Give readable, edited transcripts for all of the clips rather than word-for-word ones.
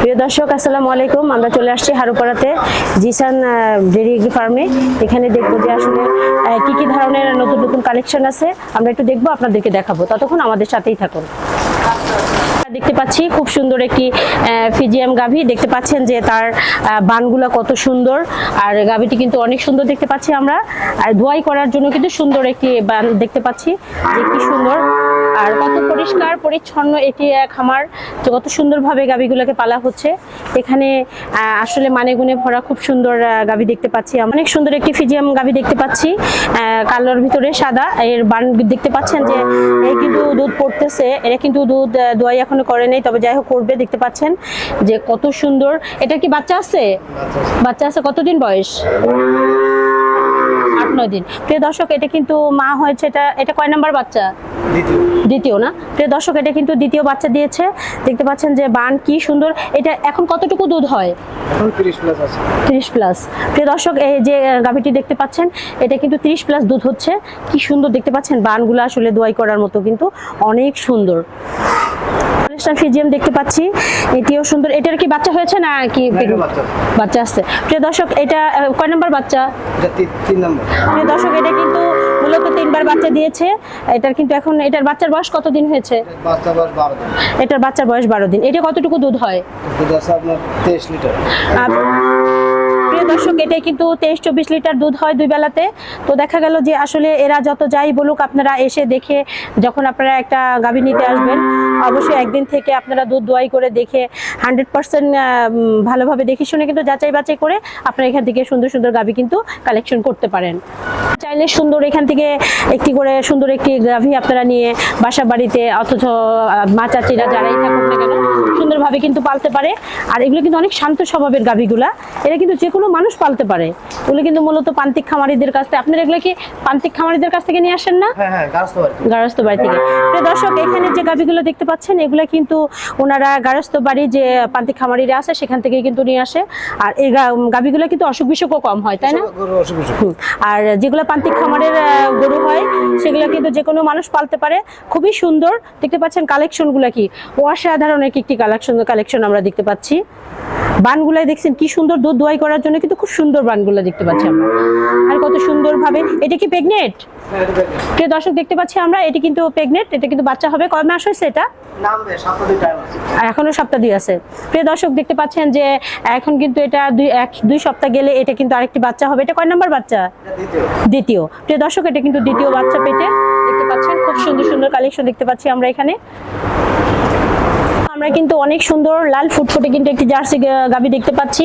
প্রিয় দর্শক আসসালামু আলাইকুম। আমরা চলে আসছি হারুপাড়াতে জিসান ডেইরি ফার্মে। এখানে দেখবো যে আসলে কি কি ধরনের নতুন নতুন কালেকশন আছে, আমরা একটু দেখবো, আপনাদেরকে দেখাবো। ততক্ষণ আমাদের সাথেই থাকুন। দেখতে পাচ্ছি খুব সুন্দর একটি ফিজিয়াম গাভী। দেখতে পাচ্ছেন যে তার বানগুলা কত সুন্দর, আর গাভীটি কিন্তু অনেক সুন্দর দেখতে পাচ্ছি আমরা। আর ধোয়াই করার জন্য কিন্তু সুন্দর একটি বান দেখতে পাচ্ছি যে কি সুন্দর, আর কত পরিষ্কার পরিচ্ছন্ন এটি খামার, যে কত সুন্দরভাবে গাভীগুলোকে পালা হচ্ছে। এখানে আসলে মানে গুণে ভরা খুব সুন্দর গাভী দেখতে পাচ্ছি। অনেক সুন্দর একটি ফিজিয়াম গাভী দেখতে পাচ্ছি, কালোর ভিতরে সাদা। এর বান দেখতে পাচ্ছেন যে এই কিন্তু দুধ পড়তেছে, এরা কিন্তু দুধ দোয়াই এখনো করে নেই, তবে যাই হোক করবে। দেখতে পাচ্ছেন যে কত সুন্দর। এটা কি বাচ্চা আছে? বাচ্চা আছে। কতদিন বয়স? 8-9 দিন। প্রিয় দর্শক, এটা কিন্তু মা হয়েছে। এটা কয় নাম্বার বাচ্চা? দ্বিতীয় না? প্রিয় দর্শক, এটা কিন্তু দ্বিতীয় বাচ্চা দিয়েছে। দেখতে পাচ্ছেন যে বান কি সুন্দর। এটা এখন কতটুকু দুধ হয়? এখন 30 প্লাস আছে। 30 প্লাস। প্রিয় দর্শক, এই যে গাভীটি দেখতে পাচ্ছেন, এটা কিন্তু 30 প্লাস দুধ হচ্ছে। কি সুন্দর দেখতে পাচ্ছেন, বানগুলো আসলে দোয়াই করার মতো, কিন্তু অনেক সুন্দর। ফিজিয়াম দেখতে পাচ্ছি, এটিও সুন্দর। এটার কি বাচ্চা হয়েছে না কি? বাচ্চা আছে। প্রিয় দর্শক, এটা কয় নাম্বার বাচ্চা? এটা 3 নাম্বার। প্রিয় দর্শক, এটা কিন্তু মূলত 3বার বাচ্চা দিয়েছে। এটার কিন্তু এখন এটার বাচ্চার বয়স কতদিন হয়েছে? বাচ্চার বয়স 12 দিন। এটার বাচ্চার বয়স 12 দিন। এটা কতটুকু দুধ হয়? দুধ আছে আপনার 23 লিটার। প্রিয় দর্শক, এটাই কিন্তু 23-24 লিটার দুধ হয় 2 বেলাতে। তো দেখা গেল যে আসলে এরা যত যাই বলুক, আপনারা এসে দেখে, যখন আপনারা একটা গাভী নিতে আসবেন, অবশ্যই একদিন থেকে আপনারা দুধ দোয়াই করে দেখে 100% ভালোভাবে দেখে শুনে কিন্তু যাচাই বাছাই করে আপনারা এখান থেকে সুন্দর সুন্দর গাভী কিন্তু কালেকশন করতে পারেন। চাইলে সুন্দর এখান থেকে একটি করে সুন্দর একটি গাভী আপনারা নিয়ে বাসা বাড়িতে, অথচ মা চাচিরা যারাই থাকুক না কেন, সুন্দরভাবে কিন্তু পালতে পারে। আর এগুলো কিন্তু অনেক শান্ত স্বভাবের গাভীগুলা, এরা কিন্তু যে কোনো মানুষ পালতে পারে। এগুলো কিন্তু মূলত প্রান্তিক খামারিদের কাছ থেকে। আপনারা এগুলো কি প্রান্তিক খামারিদের কাছ থেকে নিয়ে আসেন না? হ্যাঁ, গারস্থ বাড়ি থেকে। প্রিয় দর্শক, এখানে যে গাভীগুলো দেখতে পাচ্ছেন, এগুলা কিন্তু ওনারা গারস্থ বাড়ি যে প্রান্তিক খামারিরা আছে সেখান থেকে কিন্তু নিয়ে আসে। আর এই গাভীগুলো কিন্তু অসুখ বিসুখও কম হয়, তাই না? আর যেগুলো প্রান্তিক খামারের গরু হয়, সেগুলো কিন্তু যে কোনো মানুষ পালতে পারে। খুবই সুন্দর দেখতে পাচ্ছেন। কালেকশনগুলো কি অসাধারণ একটি কালেকশন আমরা দেখতে পাচ্ছি। বানগুলাই দেখছেন কি সুন্দর, দুধ দোয়াই করার জন্য কিন্তু খুব সুন্দর বানগুলো দেখতে পাচ্ছি আমরা। আর কত সুন্দর ভাবে। এটা কি প্রেগনেন্ট? প্রিয় দর্শক, দেখতে পাচ্ছি আমরা এটি কিন্তু প্রেগনেন্ট। এটা কিন্তু বাচ্চা হবে। কয় মাস হয়েছে এটা? আর এখনো সপ্তাহ 2 আছে। প্রিয় দর্শক, দেখতে পাচ্ছেন যে এখন কিন্তু এটা 2 সপ্তাহ গেলে এটা কিন্তু আরেকটি বাচ্চা হবে। এটা কয় নাম্বার বাচ্চা? দ্বিতীয়। প্রিয় দর্শক, এটা কিন্তু দ্বিতীয় বাচ্চা পেটে। দেখতে পাচ্ছেন খুব সুন্দর সুন্দর কালেকশন দেখতে পাচ্ছি আমরা এখানে। আমরা কিন্তু অনেক সুন্দর লাল ফুটফুটে কিন্তু একটি জার্সি গাভী দেখতে পাচ্ছি।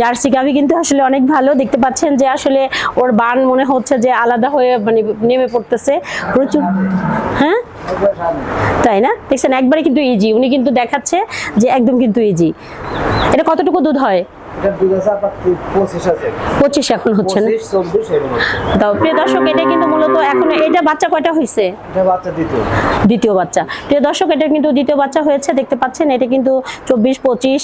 জার্সি গাভী কিন্তু আসলে অনেক ভালো। দেখতে পাচ্ছেন যে আসলে ওর বান মনে হচ্ছে যে আলাদা হয়ে মানে নেমে পড়তেছে প্রচুর। হ্যাঁ, তাই না? দেখছেন একবারে কিন্তু ইজি। উনি কিন্তু দেখাচ্ছে যে একদম কিন্তু ইজি। এটা কতটুকু দুধ হয়? 25 এখন হচ্ছে না? প্রিয় দর্শক, এটা কিন্তু মূলত এখন এটা বাচ্চা কয়টা হয়েছে? দ্বিতীয় বাচ্চা। প্রিয় দর্শক, এটা কিন্তু দ্বিতীয় বাচ্চা হয়েছে। দেখতে পাচ্ছেন এটা কিন্তু 24-25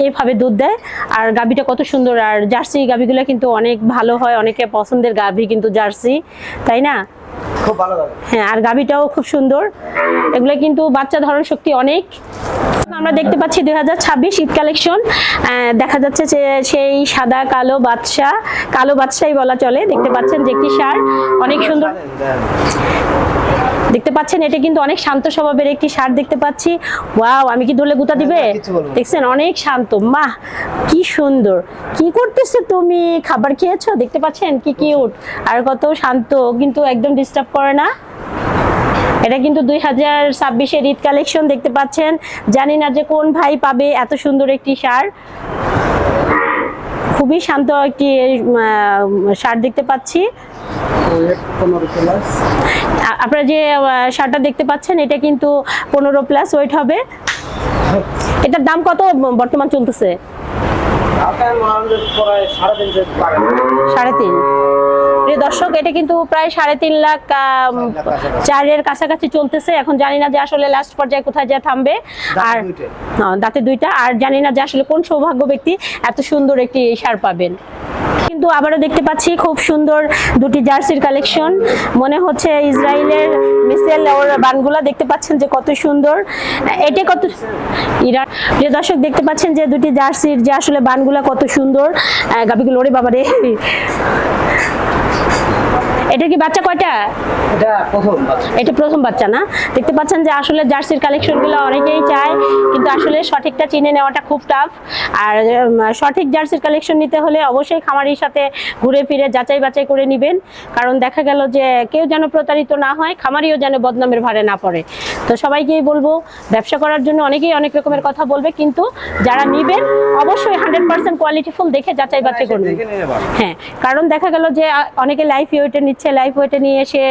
এইভাবে দুধ দেয়। আর গাভীটা কত সুন্দর। আর জার্সি গাভীগুলো কিন্তু অনেক ভালো হয়, অনেকে পছন্দের গাভী কিন্তু জার্সি, তাই না? খুব ভালো লাগে। হ্যাঁ, আর গাভীটাও খুব সুন্দর। এগুলো কিন্তু বাচ্চা ধারণ শক্তি অনেক। আমরা দেখতে পাচ্ছি 2026 ঈদ কালেকশন। দেখা যাচ্ছে যে সেই সাদা কালো বাদশাই বলা চলে। দেখতে পাচ্ছেন যে একটি ষাঁড় অনেক সুন্দর দেখতে পাচ্ছেন। এটা কিন্তু অনেক শান্ত স্বভাবের একটি ষাঁড় দেখতে পাচ্ছি। ওয়াও, আমি কি ধরলে গুতা দিবে? দেখছেন অনেক শান্ত। মা কি সুন্দর। কি করতেছে তুমি? খাবার খেয়েছো? দেখতে পাচ্ছেন কি কিউট, আর কত শান্ত, কিন্তু একদম ডিস্টার্ব করে না। এটা কিন্তু 2026-এর ঈদ কালেকশন দেখতে পাচ্ছেন। জানি না যে কোন ভাই পাবে এত সুন্দর একটি ষাঁড়। খুবই শান্ত একটি ষাঁড় দেখতে পাচ্ছি। আপনারা যে ষাঁড়টা দেখতে পাচ্ছেন, এটা কিন্তু 15 প্লাস ওয়েট হবে। এটার দাম কত বর্তমান চলতেছে? 3.5। প্রিয় দর্শক, এটা কিন্তু প্রায় 3.5 লাখ 4-এর কাছাকাছি চলতেছে। এখন জানি না যে আসলে লাস্ট পর্যায়ে কোথায় যা থামবে। আর দাঁতে 2টা। আর জানি না যে আসলে কোন সৌভাগ্য ব্যক্তি এত সুন্দর একটি ষাঁড় পাবেন। কিন্তু আবারও দেখতে পাচ্ছি খুব সুন্দর দুটি জার্সির কালেকশন, মনে হচ্ছে ইসরায়েলের মিসেল ওর বানগুলা দেখতে পাচ্ছেন যে কত সুন্দর। এটা কত ইরান, যে দর্শক দেখতে পাচ্ছেন যে দুটি জার্সির যে আসলে বানগুলা কত সুন্দর। গাবিগুলো ওরে বাবা রে, এটা কি বাচ্চা কয়টা? এটা প্রথম বাচ্চা। এটা প্রথম বাচ্চা না? দেখতে পাচ্ছেন যে আসলে জার্সির কালেকশনগুলো অনেকেই চায়, কিন্তু আসলে সঠিকটা চিনে নেওয়াটা খুব টাফ। আর সঠিক জার্সির কালেকশন নিতে হলে অবশ্যই খামারির সাথে ঘুরে ফিরে যাচাই বাছাই করে নেবেন, কারণ দেখা গেল যে কেউ যেন প্রতারিত না হয়, খামারিও যেন বদনামের ভারে না পড়ে। তো সবাইকেই বলবো, ব্যবসা করার জন্য অনেকেই অনেক রকমের কথা বলবে, কিন্তু যারা নেবেন অবশ্যই 100% কোয়ালিটিফুল দেখে যাচাই বাছাই করবেন। হ্যাঁ, কারণ দেখা গেল যে অনেকে লাইফ ওয়েটে নিচ্ছে, লাইফ ওয়েটে নিয়ে এসে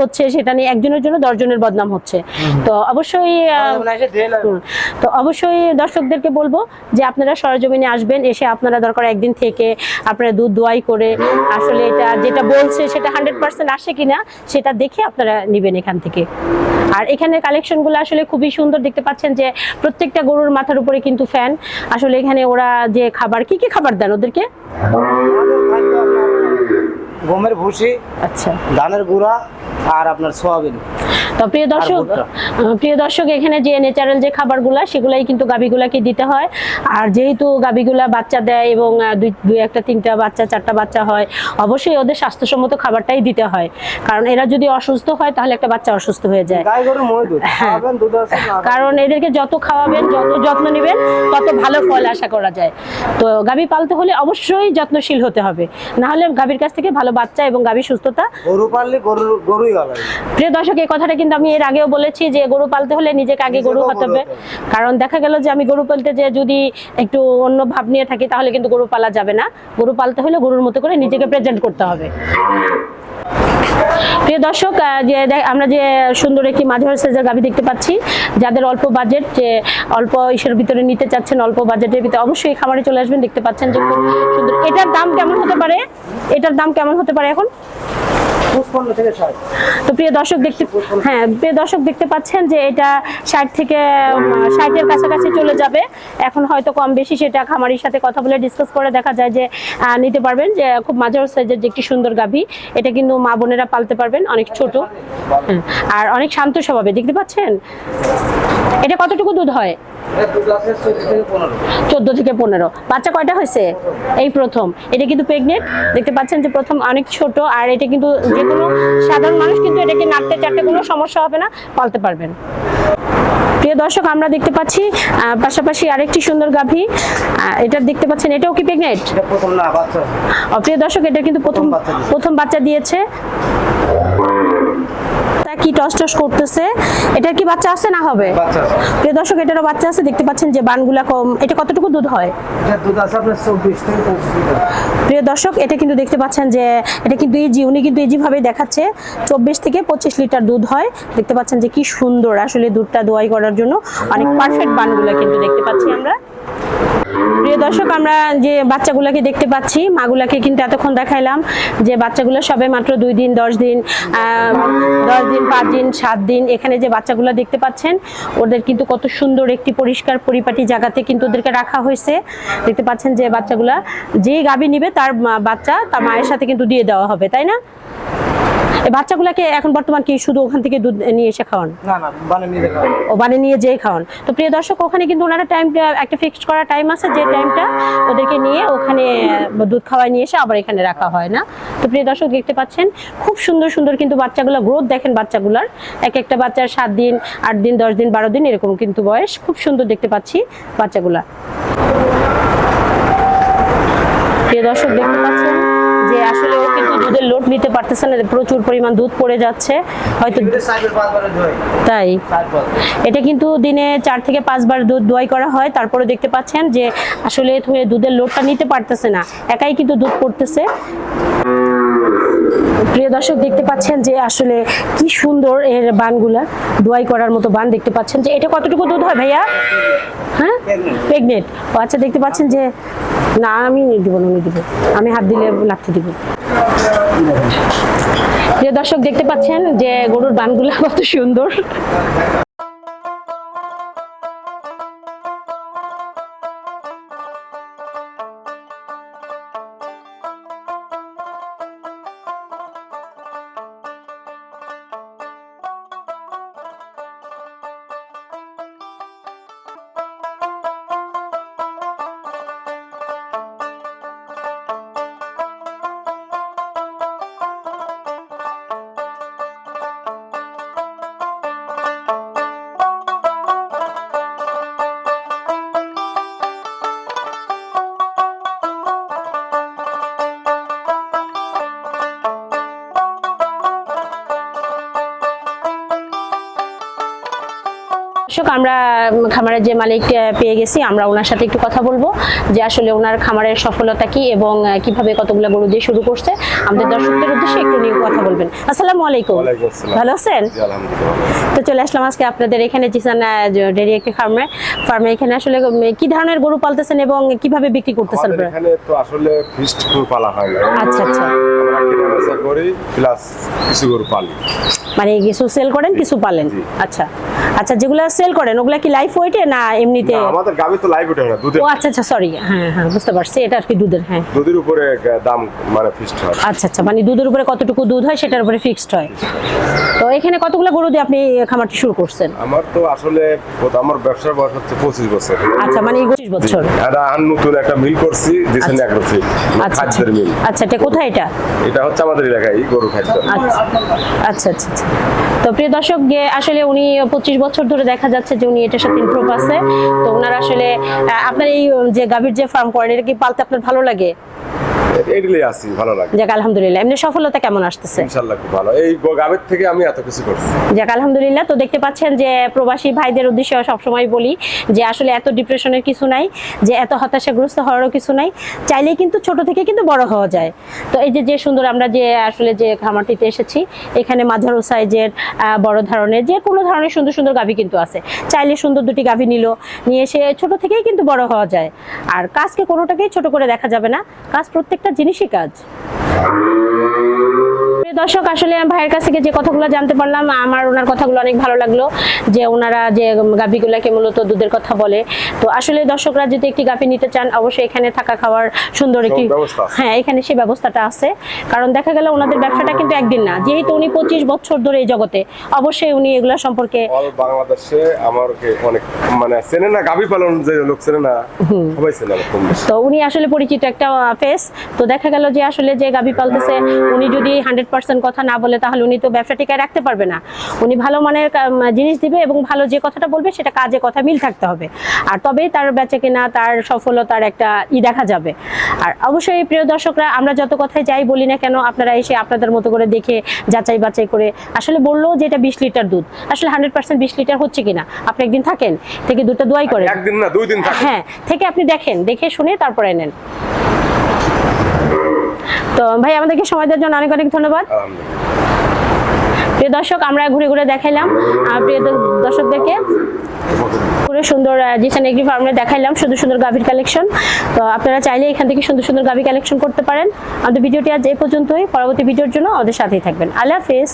হচ্ছে, সেটা নিয়ে একজনের জন্য 10 জনের বদনাম হচ্ছে। তো অবশ্যই দর্শকদেরকে বলবো যে আপনারা সরজমিনে আসবেন, এসে আপনারা দরকার একদিন থেকে আপনারা দুধ দোয়াই করে আসলে এটা যেটা বলছে সেটা 100% আসে কিনা সেটা দেখে আপনারা নেবেন এখান থেকে। আর এখানে কালেকশনগুলো আসলে খুবই সুন্দর, দেখতে পাচ্ছেন যে প্রত্যেকটা গরুর মাথার উপরে কিন্তু ফ্যান। আসলে এখানে ওরা যে খাবার, কি কি খাবার দেন ওদেরকে? গমের ভুসি, আচ্ছা, ধানের গুঁড়া আর আপনার সোয়াবিন। তো প্রিয় দর্শক এখানে যে ন্যাচারাল যে খাবারগুলা সেগুলাই কিন্তু গাভীগুলাকে দিতে হয়। আর যেহেতু গাভীগুলা বাচ্চা দেয় এবং দুই একটা তিনটা বাচ্চা চারটা বাচ্চা হয়, অবশ্যই ওদের স্বাস্থ্যসম্মত খাবারটাই দিতে হয়, কারণ এরা যদি অসুস্থ হয় তাহলে একটা বাচ্চা অসুস্থ হয়ে যায়। গাই গরুর মই দুধ খাওয়াবেন, দুধ আছে না? কারণ এদেরকে যত খাওয়াবেন, যত যত্ন নেবেন, তত ভালো ফল আশা করা যায়। তো গাভী পালতে হলে অবশ্যই যত্নশীল হতে হবে, না হলে গাভীর কাছ থেকে ভালো বাচ্চা এবং গাভীর সুস্থতা। গরু পাললে গরুই হবে। প্রিয় দর্শক, এই কথাটা কিন্তু আমি এর আগেও বলেছি যে গরু পালতে হলে নিজেকে আগে গরু হতে হবে, কারণ দেখা গেল যে আমি গরু পালতে যে যদি একটু অন্য ভাব নিয়ে থাকি তাহলে কিন্তু গরু পালা যাবে না। গরু পালতে হলে গরুর মতো করে নিজেকে প্রেজেন্ট করতে হবে। প্রিয় দর্শক, আমরা যে সুন্দর একটি মাঝারি সাইজের গাভী দেখতে পাচ্ছি, যাদের অল্প বাজেট, যে অল্প ইসের ভিতরে নিতে চাচ্ছেন, অল্প বাজেটের ভিতরে অবশ্যই খামারে চলে আসবেন। দেখতে পাচ্ছেন যে খুব সুন্দর। এটার দাম কেমন হতে পারে? এটার দাম কেমন হতে পারে এখন? তো প্রিয় দর্শক দেখতে পাচ্ছেন যে এটা 60 থেকে 60-এর কাছাকাছি চলে যাবে। এখন হয়তো কম বেশি সেটা খামারির সাথে কথা বলে ডিসকাস করে দেখা যায় যে নিতে পারবেন। যে খুব মাঝারি সাইজের যে একটি সুন্দর গাভী, এটা কিন্তু মা বোনেরা পালতে পারবেন, অনেক ছোট আর অনেক শান্ত স্বভাবে। দেখতে পাচ্ছেন এটা কতটুকু দুধ হয়? 14 থেকে 15। বাচ্চা কয়টা হয়েছে? এই প্রথম। এটা কিন্তু প্রেগনেন্ট, দেখতে পাচ্ছেন যে প্রথম, অনেক ছোট। আর এটা কিন্তু যে কোনো সাধারণ মানুষ কিন্তু এটাকে নাড়তে চাড়তে কোনো সমস্যা হবে না, পালতে পারবেন। প্রিয় দর্শক, আমরা দেখতে পাচ্ছি পাশাপাশি আরেকটি সুন্দর গাভী, এটা দেখতে পাচ্ছেন, এটাও কি প্রেগনেন্ট? প্রিয় দর্শক, এটা কিন্তু প্রথম বাচ্চা দিয়েছে। কি টস টস করতেছে, এটার কি বাচ্চা আছে না হবে? প্রিয় দর্শক, এটারও বাচ্চা আছে। দেখতে পাচ্ছেন যে বানগুলা কম। এটা কতটুকু দুধ হয়? দুধ আছে আপনার 24 থেকে 25 লিটার। প্রিয় দর্শক, এটা কিন্তু দেখতে পাচ্ছেন যে এটা কিন্তু উনি কিন্তু ইজি ভাবে দেখাচ্ছে, 24 থেকে 25 লিটার দুধ হয়। দেখতে পাচ্ছেন যে কি সুন্দর, আসলে দুধটা দোয়াই করার জন্য অনেক পারফেক্ট বানগুলা কিন্তু দেখতে পাচ্ছি আমরা। প্রিয় দর্শক, আমরা যে বাচ্চাগুলোকে দেখতে পাচ্ছি, মাগুলাকে কিন্তু এতক্ষণ দেখাইলাম যে বাচ্চাগুলো সবে মাত্র 2 দিন 10 দিন 5 দিন 7 দিন। এখানে যে বাচ্চাগুলো দেখতে পাচ্ছেন, ওদের কিন্তু কত সুন্দর একটি পরিষ্কার পরিপাটি জায়গাতে কিন্তু ওদেরকে রাখা হয়েছে। দেখতে পাচ্ছেন যে বাচ্চাগুলা যেই গাভী নিবে তার বাচ্চা তার মায়ের সাথে কিন্তু দিয়ে দেওয়া হবে, তাই না? এই বাচ্চাগুলোকে এখন বর্তমান কি শুধু ওখান থেকে দুধ নিয়ে এসে খাওয়ান? না, বানে নিয়ে যেয়ে খাওয়ান। তো প্রিয় দর্শক, ওখানে কিন্তু ওনারা টাইমটা একটা ফিক্সড করা টাইম আছে, যে টাইমটা ওদেরকে নিয়ে ওখানে দুধ খাওয়ায় নিয়ে এসে আবার এখানে রাখা হয় না। তো প্রিয় দর্শক, দেখতে পাচ্ছেন খুব সুন্দর সুন্দর কিন্তু বাচ্চাগুলো গ্রোথ দেখেন বাচ্চাগুলার। একটা বাচ্চার 7 দিন 8 দিন 10 দিন 12 দিন এরকম কিন্তু বয়স। খুব সুন্দর দেখতে পাচ্ছি বাচ্চাগুলা। প্রিয় দর্শক, দেখতে পাচ্ছেন যে আসলে ও কিন্তু দুধের লোড নিতে পারতেছে না, প্রচুর পরিমাণ দুধ পড়ে যাচ্ছে হয়তো, তাই এটা কিন্তু দিনে 4 থেকে 5 বার দুধ দোয়াই করা হয়। তারপরে দেখতে পাচ্ছেন যে আসলে দুধের লোডটা নিতে পারতেছে না, একাই কিন্তু দুধ পড়তেছে। প্রিয় দর্শক, দেখতে পাচ্ছেন যে আসলে কি সুন্দর এর বানগুলা, দোয়াই করার মতো বান। দেখতে পাচ্ছেন যে এটা কতটুকু দুধ হয় ভাইয়া? হ্যাঁ, প্রেগনেন্ট। আচ্ছা, দেখতে পাচ্ছেন যে না, আমি দিব না, আমি হাত দিলে লাগতে দিব। প্রিয় দর্শক, দেখতে পাচ্ছেন যে গরুর বানগুলা কত সুন্দর। দর্শক আমরা খামারের যে মালিক পেয়ে গেছি, আমরা ওনার সাথে একটু কথা বলবো যে আসলে ওনার খামারের সফলতা কি এবং কিভাবে কতগুলো গরু দিয়ে শুরু করছে। আমাদের দর্শকদের উদ্দেশ্যে একটু নিয়ে কথা বলবেন। আসসালামু আলাইকুম। ওয়ালাইকুম আসসালাম। ভালো আছেন? জি, আলহামদুলিল্লাহ। তো চলে আসলাম আজকে আপনাদের এখানে জিসান ডেইরি একটি ফার্মে এখানে আসলে কি ধরনের গরু পালতেছেন এবং কিভাবে বিক্রি করতেছেন আমাদের আপনারা? এখানে তো আসলে ফিস্ট গরু পালা হয় না। আচ্ছা আচ্ছা, আমরা কেনাবেচা করি প্লাস কিছু গরু পালি। মানে কিছু সেল করেন কিছু পালেন। জি। আচ্ছা আচ্ছা, যেগুলো সেল করেন ওগুলা কি লাইফ ওয়েটে না এমনিতে? না, আমাদের গাবি তো লাইভ ওঠে না, দুধের ও আচ্ছা আচ্ছা, সরি, হ্যাঁ হ্যাঁ বুঝতে পারছি, এটা আর কি দুধের। হ্যাঁ দুধের উপরে দাম মানে ফিস্ট হয়। আচ্ছা আচ্ছা, মানে দুধের উপরে কতটুকু দুধ হয় সেটার উপরে ফিক্সড হয়। তো এখানে কতগুলো গরু দিয়ে আপনি খামারটি শুরু করছেন? আমার তো আসলে আমার ব্যবসার বয়স হচ্ছে 25 বছর। আচ্ছা, মানে 25 বছর। এটা নতুন একটা মিল করছি দিছেন আচ্ছা। এগ্রোফিট আচ্ছা আচ্ছা খাদ্যের মিল। আচ্ছা, এটা কোথায় এটা? এটা হচ্ছে আমাদের এলাকায় গরু খাদ্য। আচ্ছা আচ্ছা আচ্ছা আচ্ছা। তো প্রিয় দর্শক, যে আসলে উনি 25 বছর ধরে দেখা যাচ্ছে যে উনি এটার সাথে ইনভলভ আছে। তো ওনার আসলে আপনার এই যে গাভীর যে ফার্ম করেন, এটা কি পালতে আপনার ভালো লাগে? এগুলোই আছি, ভালো লাগে। যাক আলহামদুলিল্লাহ। এমনি সফলতা কেমন আসতেছে? ইনশাআল্লাহ খুব ভালো। এই গাবের থেকে আমি এত কিছু করছি। যাক আলহামদুলিল্লাহ। তো দেখতে পাচ্ছেন যে প্রবাসী ভাইদের উদ্দেশ্যে সবসময় বলি যে আসলে এত ডিপ্রেশনের কিছু নাই, যে এত হতাশাগ্রস্ত হওয়ারও কিছু নাই, চাইলেই কিন্তু ছোট থেকে কিন্তু বড় হওয়া যায়। তো এই যে সুন্দর আমরা যে আসলে যে খামারটিতে এসেছি, এখানে মাঝারো সাইজের বড় ধরনের যে কোনো ধরনের সুন্দর সুন্দর গাভী কিন্তু আছে। চাইলে সুন্দর দুটি গাভী নিয়ে এসে ছোট থেকেই কিন্তু বড় হওয়া যায়। আর কাজকে কোনোটাকেই ছোট করে দেখা যাবে না, কাজ প্রত্যেকটা জিনিসই কাজ। প্রিয় দর্শক, আসলে ভাইয়ের কাছ থেকে যে কথাগুলো জানতে পারলাম, আমার ওনার কথাগুলো অনেক ভালো লাগলো যে ওনারা যে গাভীগুলোকে মূলত দুধের কথা বলে। তো আসলে দর্শকরা যদি একটি গাভী নিতে চান, অবশ্যই এখানে থাকা খাওয়ার সুন্দর একটি ব্যবস্থা আছে। হ্যাঁ, এখানে সেই ব্যবস্থাটা আছে। কারণ দেখা গেল ওনাদের ব্যবসাটা কিন্তু একদিন না, যেহেতু উনি 25 বছর ধরে এই জগতে, অবশ্যই উনি এগুলো সম্পর্কে অল বাংলাদেশে আমাকে অনেক মানে চেনে না, গাভী পালন যে লোক চেনে না, সবাই চেনে না কম বেশি। তো উনি আসলে পরিচিত একটা ফেস। তো দেখা গেল যে আসলে যে গাভী পালতেছে, উনি যদি 100% কথা না বলে তাহলে উনি তো ব্যবসা টিকায় রাখতে পারবে না। উনি ভালো মানের জিনিস দিবে এবং ভালো যে কথাটা বলবে সেটা কাজে কথা মিল থাকতে হবে, আর তবেই তার বেচা কিনা, তার সফলতার একটা দেখা যাবে। আর অবশ্যই প্রিয় দর্শকরা, আমরা যত কথাই যাই বলি না কেন, আপনারা এসে আপনাদের মতো করে দেখে যাচাই বাছাই করে আসলে বললো যে এটা 20 লিটার দুধ, আসলে 100% 20 লিটার হচ্ছে কিনা আপনি একদিন থাকেন, থেকে দুধটা দোয়াই করেন, একদিন না 2 দিন থাকে। হ্যাঁ, থেকে আপনি দেখেন, দেখে শুনে তারপরে নেন। তো ভাই, আমাদেরকে সময় দেওয়ার জন্য অনেক অনেক ধন্যবাদ। প্রিয় দর্শক, আমরা ঘুরে ঘুরে দেখাইলাম প্রিয় দর্শকদেরকে পুরো সুন্দর জিসান এগ্রি ফার্মে দেখাইলাম সুন্দর সুন্দর গাভীর কালেকশন। তো আপনারা চাইলে এখান থেকে সুন্দর সুন্দর গাভী কালেকশন করতে পারেন। আমাদের ভিডিওটি আজ এই পর্যন্তই। পরবর্তী ভিডিওর জন্য আমাদের সাথেই থাকবেন। আল্লাহ হাফেজ।